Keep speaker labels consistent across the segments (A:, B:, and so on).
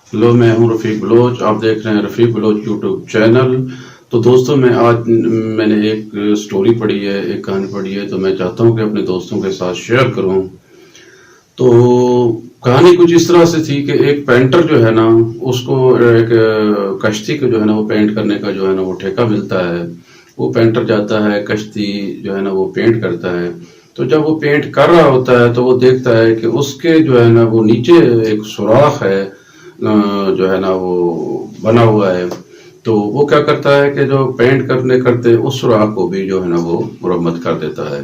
A: Hello, मैं हूं रफ़ीक Bloch. आप देख रहे हैं रफ़ीक बलोच यूट्यूब चैनल। तो दोस्तों, मैंने एक स्टोरी पढ़ी है, एक कहानी पढ़ी है, तो मैं चाहता हूं कि अपने दोस्तों के साथ शेयर करूं। तो कहानी कुछ इस तरह से थी कि एक पेंटर जो है ना, उसको एक कश्ती को जो है ना वो पेंट करने का जो है ना वो ठेका मिलता है। वो पेंटर जाता है, कश्ती जो है ना वो पेंट करता है। तो जब वो पेंट कर रहा होता है तो वो देखता है कि उसके जो है ना वो नीचे एक सुराख है, जो है ना वो बना हुआ है। तो वो क्या करता है कि जो पेंट करने करते उस सुराख को भी जो है ना वो मुरम्मत कर देता है।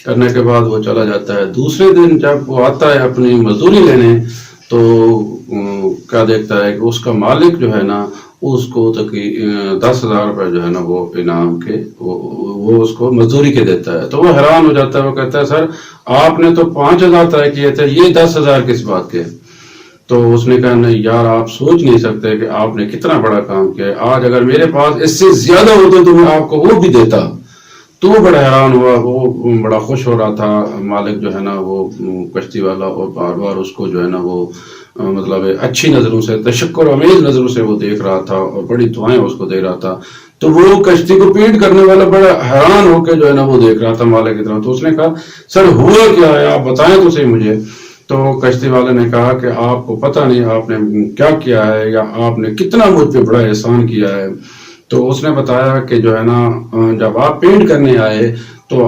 A: करने के बाद वो चला जाता है। दूसरे दिन जब वो आता है अपनी मजदूरी लेने, तो क्या देखता है कि उसका मालिक जो है ना उसको तक 10,000 रुपये जो है ना वो इनाम के वो उसको मजदूरी के देता है। तो वो हैरान हो जाता है। वो कहता है, सर आपने तो 5,000 तय किए थे, ये 10,000 किस बात के? तो उसने कहा, नहीं यार, आप सोच नहीं सकते कि आपने कितना बड़ा काम किया है। आज अगर मेरे पास इससे ज्यादा होते तो मैं आपको वो भी देता। तो वो बड़ा हैरान हुआ, वो बड़ा खुश हो रहा था। मालिक जो है ना वो कश्ती वाला, और बार बार उसको जो है ना वो मतलब अच्छी नज़रों से, तशक्कुर अमेज नज़रों से वो देख रहा था और बड़ी दुआएं उसको दे रहा था। तो वो कश्ती को पेंट करने वाला बड़ा हैरान होकर जो है ना वो देख रहा था मालिक की तरफ। तो उसने कहा, सर हुआ क्या है, आप बताएं तो सही मुझे। तो कश्ती वाले ने कहा कि आपको पता नहीं आपने क्या किया है, या आपने कितना मुझ पे बड़ा एहसान किया है। तो उसने बताया कि जो है ना जब आप पेंट करने आए तो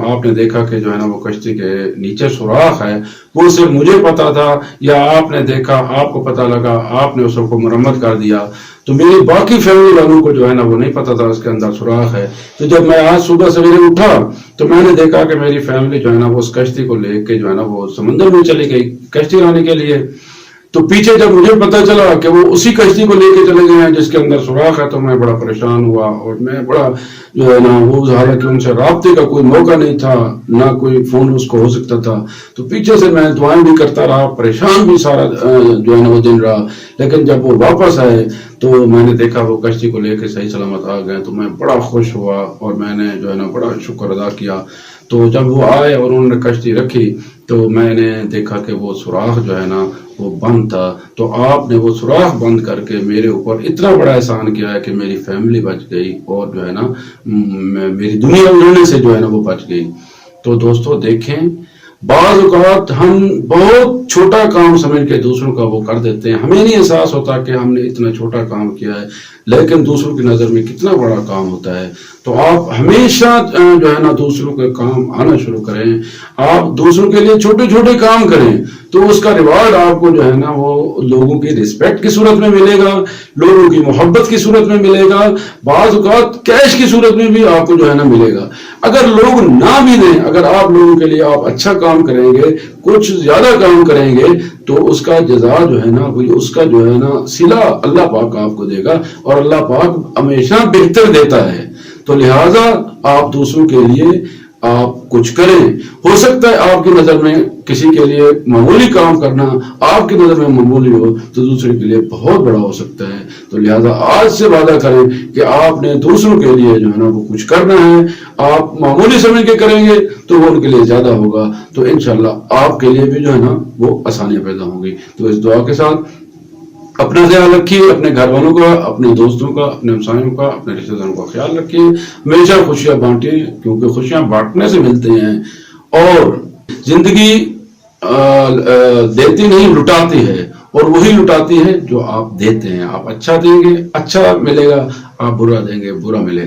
A: आपने देखा कि जो है ना वो कश्ती के नीचे सुराख है, वो सिर्फ मुझे पता था, या आपने देखा, आपको पता लगा, आपने उसको मुरम्मत कर दिया। तो मेरी बाकी फैमिली वालों को जो है ना वो नहीं पता था उसके अंदर सुराख है। तो जब मैं आज सुबह सवेरे उठा तो मैंने देखा कि मेरी फैमिली जो है ना वो उस कश्ती को लेके जो है ना वो समंदर में चली गई कश्ती लाने के लिए। तो पीछे जब मुझे पता चला कि वो उसी कश्ती को लेके चले गए हैं जिसके अंदर सुराख है, तो मैं बड़ा परेशान हुआ। और मैं बड़ा जो है ना वो, हालांकि उनसे राब्ते का कोई मौका नहीं था, ना कोई फोन उसको हो सकता था। तो पीछे से मैं दुआएं भी करता रहा, परेशान भी सारा जो है ना वो दिन रहा। लेकिन जब वो वापस आए तो मैंने देखा वो कश्ती को लेके सही सलामत आ गए। तो मैं बड़ा खुश हुआ और मैंने जो है ना बड़ा शुक्र अदा किया। तो जब वो आए और उन्होंने कश्ती रखी तो मैंने देखा कि वो सुराख जो है ना वो बंद था। तो आपने वो सुराख बंद करके मेरे ऊपर इतना बड़ा एहसान किया है कि मेरी फैमिली बच गई, और जो है ना मेरी दुनिया उड़ने से जो है ना वो बच गई। तो दोस्तों देखें, बाज़ औक़ात हम बहुत छोटा काम समझ के दूसरों का वो कर देते हैं। हमें नहीं एहसास होता कि हमने इतना छोटा काम किया है, लेकिन दूसरों की नज़र में कितना बड़ा काम होता है। तो आप हमेशा जो है ना दूसरों के काम आना शुरू करें। आप दूसरों के लिए छोटे छोटे काम करें तो उसका रिवार्ड आपको जो है ना वो लोगों की रिस्पेक्ट की सूरत में मिलेगा, लोगों की मोहब्बत की सूरत में मिलेगा, बाज़ औक़ात कैश की सूरत में भी आपको जो है ना मिलेगा। अगर लोग ना भी दें, अगर आप लोगों के लिए आप अच्छा काम करेंगे, कुछ ज्यादा काम करेंगे, तो उसका जजा जो है ना उसका जो है ना सिला अल्लाह पाक आपको देगा, और अल्लाह पाक हमेशा बेहतर देता है। तो लिहाजा आप दूसरों के लिए आप कुछ करें। हो सकता है आपकी नजर में किसी के लिए मामूली काम करना आपकी नजर में मामूली हो, तो दूसरे के लिए बहुत बड़ा हो सकता है। तो लिहाजा आज से वादा करें कि आपने दूसरों के लिए जो है ना वो कुछ करना है। आप मामूली समझ के करेंगे तो वो उनके लिए ज्यादा होगा। तो इंशाल्लाह आपके लिए भी जो है ना वो आसानियां पैदा होंगी। तो इस दुआ के साथ अपना ख्याल रखिए, अपने घर वालों का, अपने दोस्तों का, अपने हमसायों का, अपने रिश्तेदारों का ख्याल रखिए। हमेशा खुशियां बांटिए, क्योंकि खुशियां बांटने से मिलते हैं। और जिंदगी देती नहीं लुटाती है, और वही लुटाती है जो आप देते हैं। आप अच्छा देंगे, अच्छा मिलेगा। आप बुरा देंगे, बुरा मिलेगा।